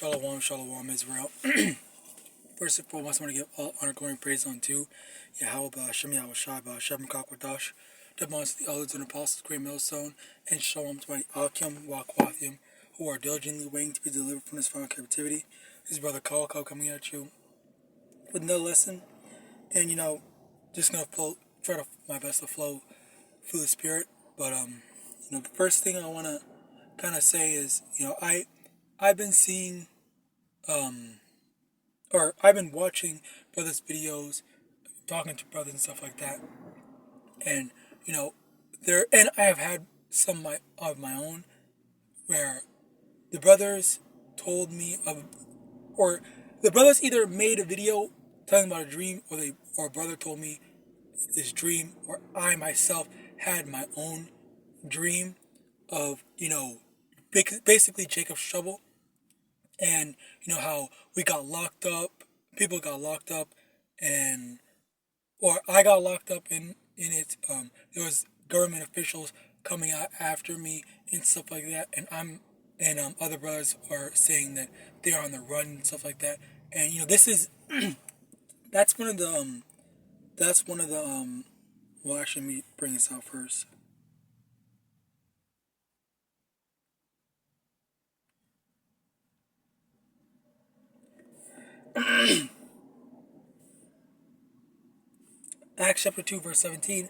Shalom, shalom, Israel. First and foremost, I want to give all honor, glory, and praise unto YAHAWAH, YAHAWASHI, the months, the elders and apostles, great millstone, and shalom to my YAHAWAH, who are diligently waiting to be delivered from this final captivity. This is Brother Kyle coming at you with another lesson, and just gonna try to my best to flow through the Spirit. But the first thing I want to kind of say is, I've been seeing, or I've been watching brothers' videos, talking to brothers and stuff like that, and and I have had some of my own, where the brothers told me of, or the brothers either made a video telling about a dream, or a brother told me this dream, or I myself had my own dream of basically Jacob's trouble. And how we got locked up, people got locked up, or I got locked up in it. There was government officials coming out after me and stuff like that, and other brothers are saying that they are on the run and stuff like that. And this is that's one of the well, actually, let me bring this out first. Acts chapter 2 verse 17.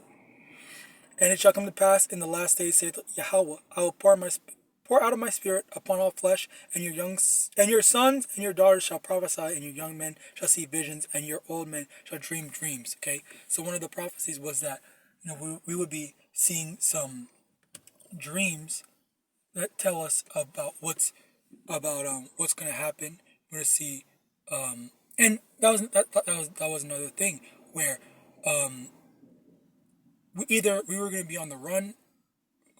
And it shall come to pass in the last days, saith Yahawah, I will pour out of my spirit upon all flesh, and your sons and your daughters shall prophesy, and your young men shall see visions, and your old men shall dream dreams. Okay, so one of the prophecies was that we would be seeing some dreams that tell us about what's going to happen. We're going to see, and that was another thing where we were going to be on the run,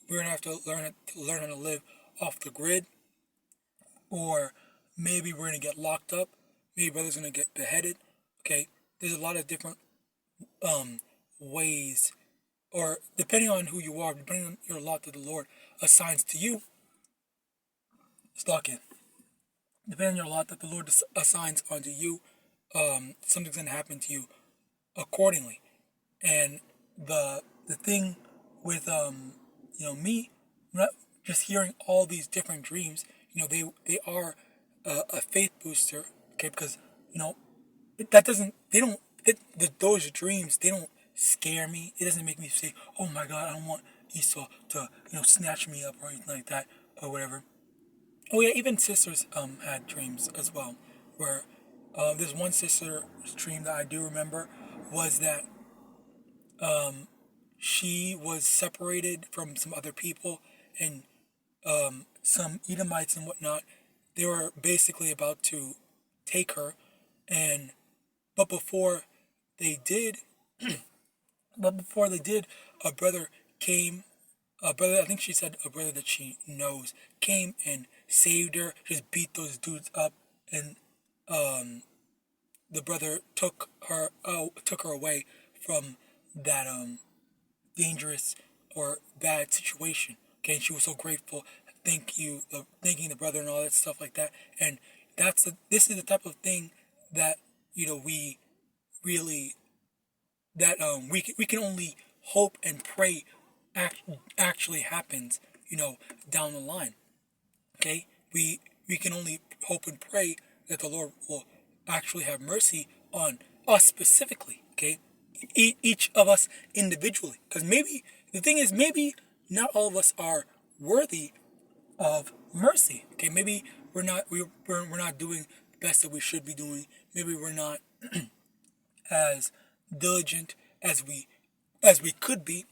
we were going to have to learn how to live off the grid, or maybe we're going to get locked up, maybe brother's going to get beheaded. Okay, there's a lot of different ways, or depending on who you are, depending on your lot that the Lord assigns to you. Depending on your lot that the Lord assigns onto you, something's going to happen to you accordingly. And the thing with me, not just hearing all these different dreams, they are a faith booster. Okay, because those dreams, they don't scare me. It doesn't make me say, oh my God, I don't want Esau to snatch me up or anything like that or whatever. Oh yeah, even sisters had dreams as well, where there's one sister's dream that I do remember was that she was separated from some other people, and some Edomites and whatnot. They were basically about to take her, but before they did, a brother came. A brother, I think she said a brother that she knows, came and saved her, just beat those dudes up, and the brother took her away from that dangerous or bad situation. Okay, and she was so grateful, thanking the brother and all that stuff like that. And this is the type of thing that we really, that we can only hope and pray actually happens down the line. Okay, we can only hope and pray that the Lord will actually have mercy on us specifically. Okay, each of us individually, because maybe the thing is, maybe not all of us are worthy of mercy. Okay, maybe we're not doing the best that we should be doing. Maybe we're not as diligent as we could be.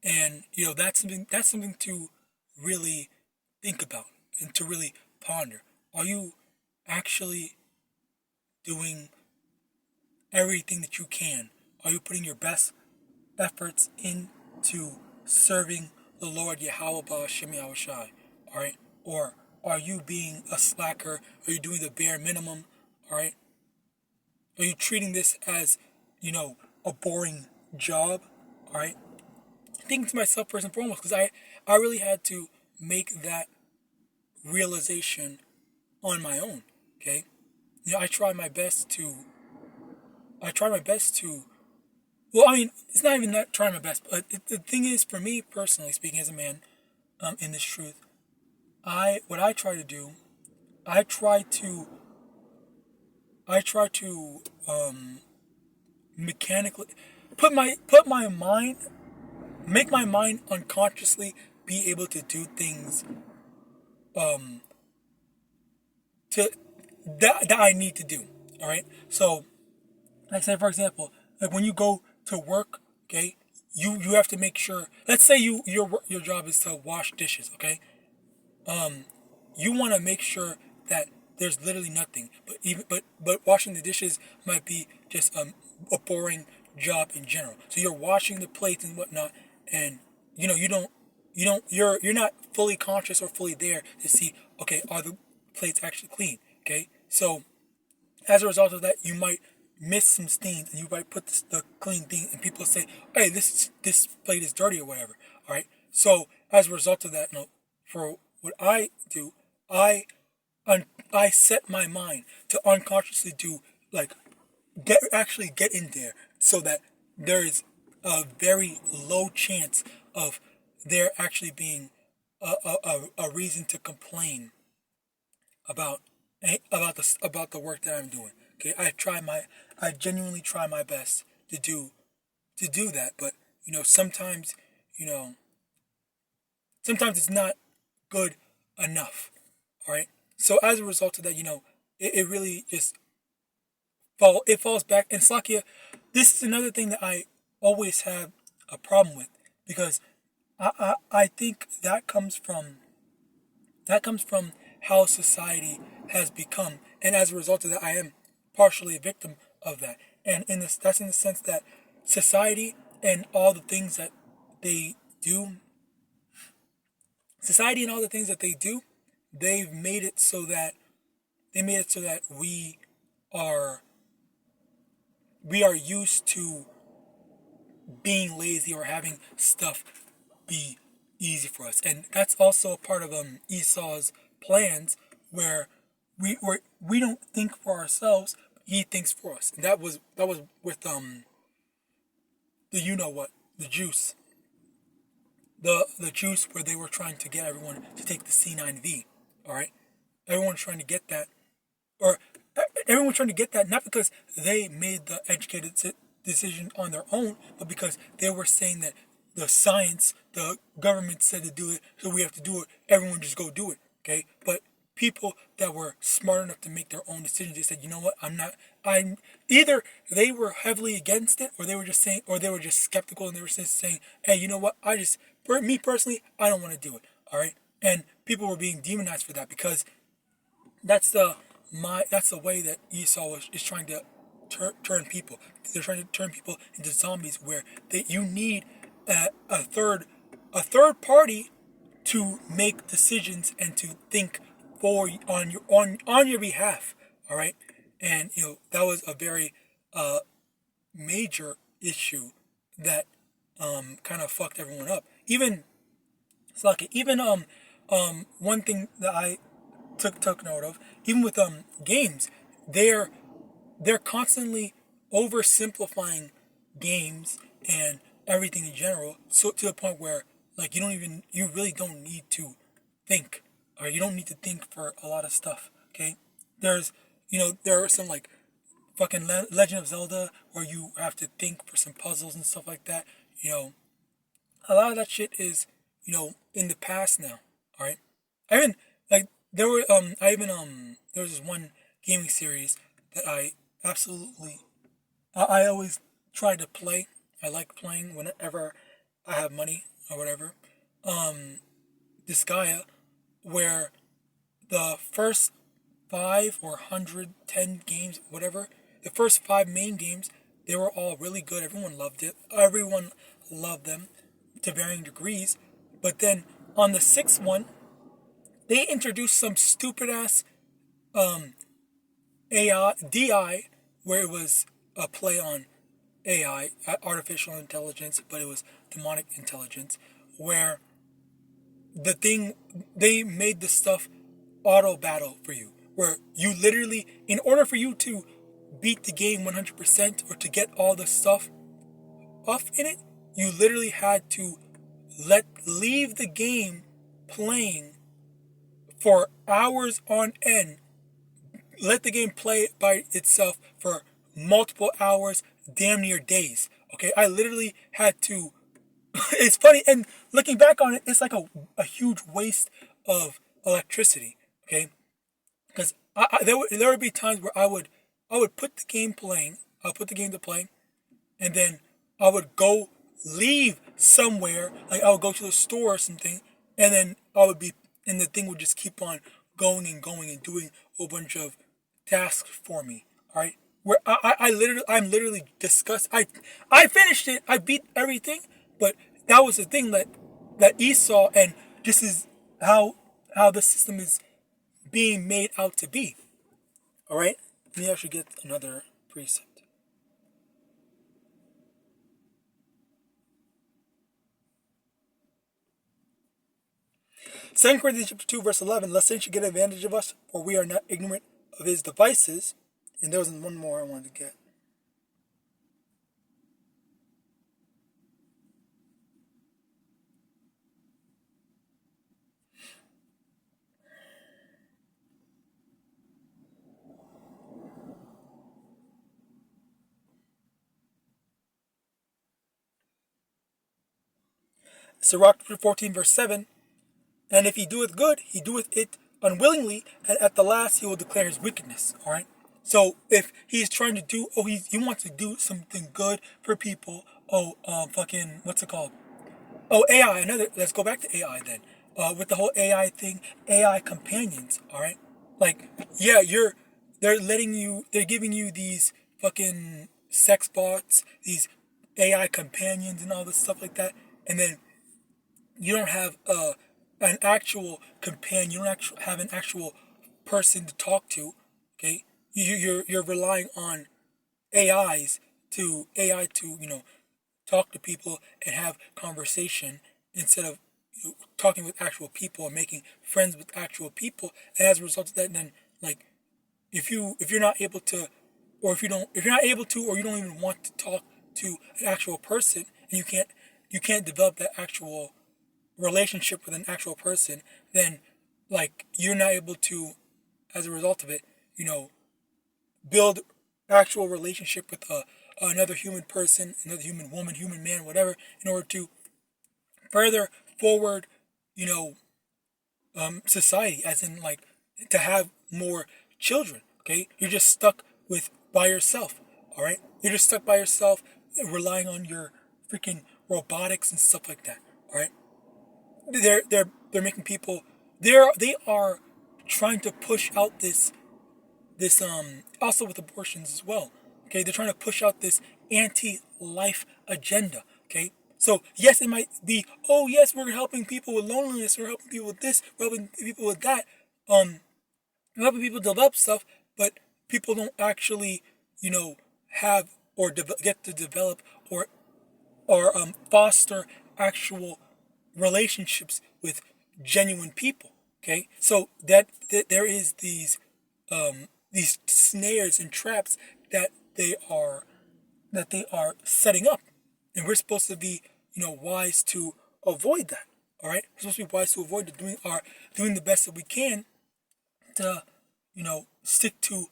And that's something to really think about and to really ponder. Are you actually doing everything that you can? Are you putting your best efforts into serving the Lord Yahawah Shemi? Alright? Or are you being a slacker? Are you doing the bare minimum? Alright? Are you treating this as, a boring job? Alright? Thinking to myself first and foremost, because I really had to make that realization on my own. Okay, I try my best to. Well, I mean, it's not even that trying my best, but the thing is, for me personally speaking, as a man, in this truth, what I try to do, I try to mechanically put my mind, make my mind unconsciously be able to do things to that I need to do. All right. So, like say for example, like when you go to work, okay, you have to make sure. Let's say your job is to wash dishes, okay. You want to make sure that there's literally nothing. But washing the dishes might be just a boring job in general. So you're washing the plates and whatnot, and you're not fully conscious or fully there to see, okay, are the plates actually clean? Okay, so as a result of that, you might miss some stains, and you might put the clean thing, and people say, hey, this plate is dirty or whatever. All right. So as a result of that, for what I do, I set my mind to unconsciously do, like, get in there, so that there is a very low chance of there actually being a reason to complain about the work that I'm doing. Okay, I genuinely try my best to do that, but sometimes it's not good enough. All right. So as a result of that, it really just falls back. And Slakia, this is another thing that I always have a problem with, because I think that comes from how society has become, and as a result of that, I am partially a victim of that. And that's in the sense that society and all the things that they do, they've made it so that we are used to being lazy or having stuff be easy for us. And that's also a part of Esau's plans, where we don't think for ourselves, but he thinks for us. And that was with the juice. The juice, where they were trying to get everyone to take the C9V. All right, everyone's trying to get that, not because they made the educated decision on their own, but because they were saying that the government said to do it, so we have to do it. Everyone just go do it. Okay, but people that were smart enough to make their own decisions, they said, you know what, either they were heavily against it, or they were just skeptical, and they were just saying, hey, you know what, me personally, I don't want to do it. All right, and people were being demonized for that, because that's the way that Esau is trying to turn people. They're trying to turn people into zombies, where you need a third party to make decisions and to think on your behalf. All right, and that was a very major issue that kind of fucked everyone up. Even one thing that I took note of, even with games, they're constantly oversimplifying games and everything in general, so to the point where, like, you really don't need to think, or you don't need to think for a lot of stuff. Okay, there are some, like, fucking Legend of Zelda, where you have to think for some puzzles and stuff like that. A lot of that shit is in the past now. All right, I even, like, there was this one gaming series that I always try to play. I like playing whenever I have money or whatever. Disgaea, where the first 5 or 110 games, whatever, the first 5 main games, they were all really good. Everyone loved it. Everyone loved them to varying degrees. But then on the 6th one, they introduced some stupid ass DI, where it was a play on AI, artificial intelligence, but it was demonic intelligence, where they made the stuff auto battle for you, where you literally, in order for you to beat the game 100% or to get all the stuff off in it, you literally had to leave the game playing for hours on end. Let the game play by itself for multiple hours, damn near days. Okay, I literally had to. It's funny, and looking back on it, it's like a huge waste of electricity. Okay, because there would be times where I would put the game playing. I'll put the game to play, and then I would go leave somewhere. Like I would go to the store or something, and then and the thing would just keep on going and going and doing a whole bunch of tasks for me. All right, where I'm literally disgusted. I finished it. I beat everything, but that was the thing that Esau, and this is how the system is being made out to be. All right, maybe I should get another precept. Second Corinthians chapter 2, verse 11, lest any should get advantage of us, for we are not ignorant of his devices. And there was one more I wanted to get. Sirach 14, verse 7, and if he doeth good, he doeth it unwillingly, and at the last he will declare his wickedness. All right. So if he's trying to do, he wants to do something good for people. Fucking, what's it called? Oh, AI. Let's go back to AI then. With the whole AI thing, AI companions. All right. Like, yeah, they're giving you these fucking sex bots, these AI companions, and all this stuff like that, and then you don't have an actual companion. You don't have an actual person to talk to. Okay, you're relying on AI to talk to people and have conversation instead of talking with actual people and making friends with actual people. And as a result of that, then like if you're not able to, or if you're not able to, or you don't even want to talk to an actual person, and you can't develop that actual relationship with an actual person, then like you're not able to, as a result of it, build actual relationship with another human person, another human woman, human man, whatever, in order to further forward, society, as in like to have more children. Okay, you're just stuck by yourself. All right, you're just stuck by yourself, relying on your freaking robotics and stuff like that. All right. They're making people, they are trying to push out this also with abortions as well. Okay, they're trying to push out this anti-life agenda. Okay, so yes, it might be, oh yes, we're helping people with loneliness, we're helping people with this, we're helping people with that, we're helping people develop stuff, but people don't actually have or get to develop or foster actual relationships with genuine people. Okay, so that there is these snares and traps that they are setting up, and we're supposed to be wise to avoid that. All right, we're supposed to be wise to avoid doing the best that we can to stick to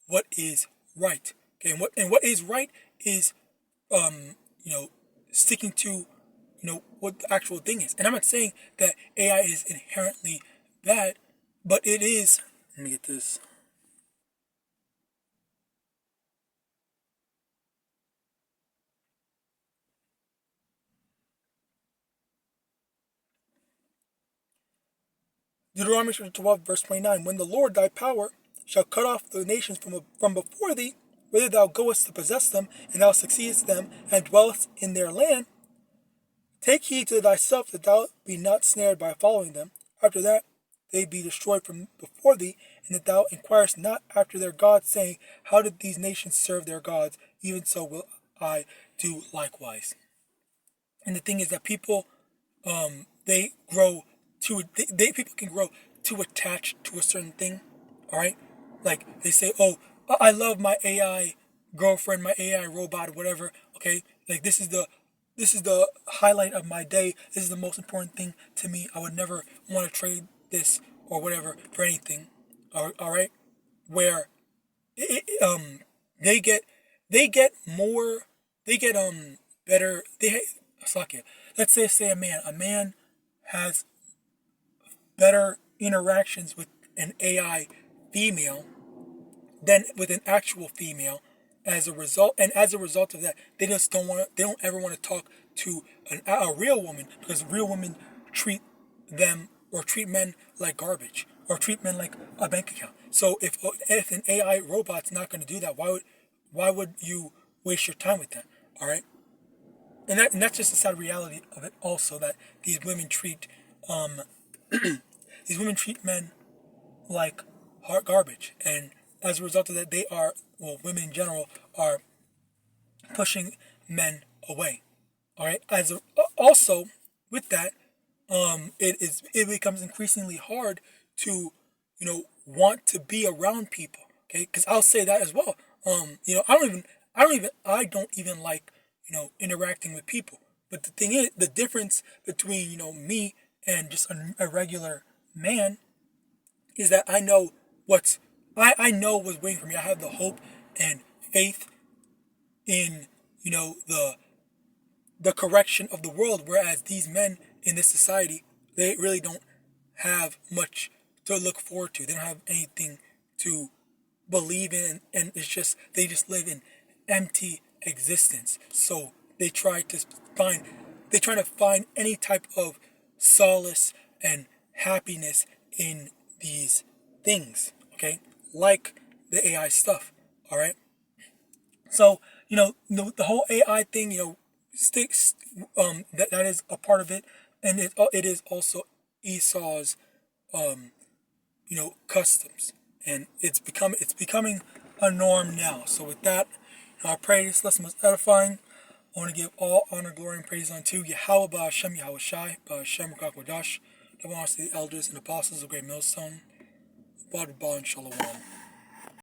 what is right. Okay, and what is right is sticking to what the actual thing is. And I'm not saying that AI is inherently bad, but it is. Let me get this. Deuteronomy chapter 12, verse 29. When the Lord thy power shall cut off the nations from before thee, whither thou goest to possess them, and thou succeedest them, and dwellest in their land, take heed to thyself that thou be not snared by following them. After that, they be destroyed from before thee, and that thou inquirest not after their gods, saying, how did these nations serve their gods? Even so will I do likewise. And the thing is that people, they grow people can grow too attached to a certain thing, all right? Like they say, oh, I love my AI girlfriend, my AI robot, whatever. Okay, like this is the highlight of my day. This is the most important thing to me. I would never want to trade this or whatever for anything. All right, where they get more, they get better. Fuck it. Let's say a man has better interactions with an AI female than with an actual female. As a result of that, they just they don't ever want to talk to a real woman, because real women treat them or treat men like garbage or treat men like a bank account. So if an AI robot's not going to do that, why would you waste your time with that? All right, and that's just the sad reality of it. Also, that these women treat men like hard garbage, and as a result of that, women in general are pushing men away. All right. Also with that, it becomes increasingly hard to, want to be around people. Okay, because I'll say that as well. I don't even like, interacting with people. But the thing is, the difference between, me and just a regular man is that I know what's waiting for me. I have the hope and faith in, the correction of the world, whereas these men in this society, they really don't have much to look forward to. They don't have anything to believe in, and they just live in empty existence. So they try to find any type of solace and happiness in these things, okay? Like the AI stuff, all right? So, the whole AI thing, sticks, that is a part of it, and it is also Esau's, customs, and it's becoming a norm now. So with that, I pray this lesson was edifying. I want to give all honor, glory, and praise unto YAHAWAH, YAHAWASHI, YAHAWASHI, the elders and apostles of Great Millstone, BANYAMAN, Shalom.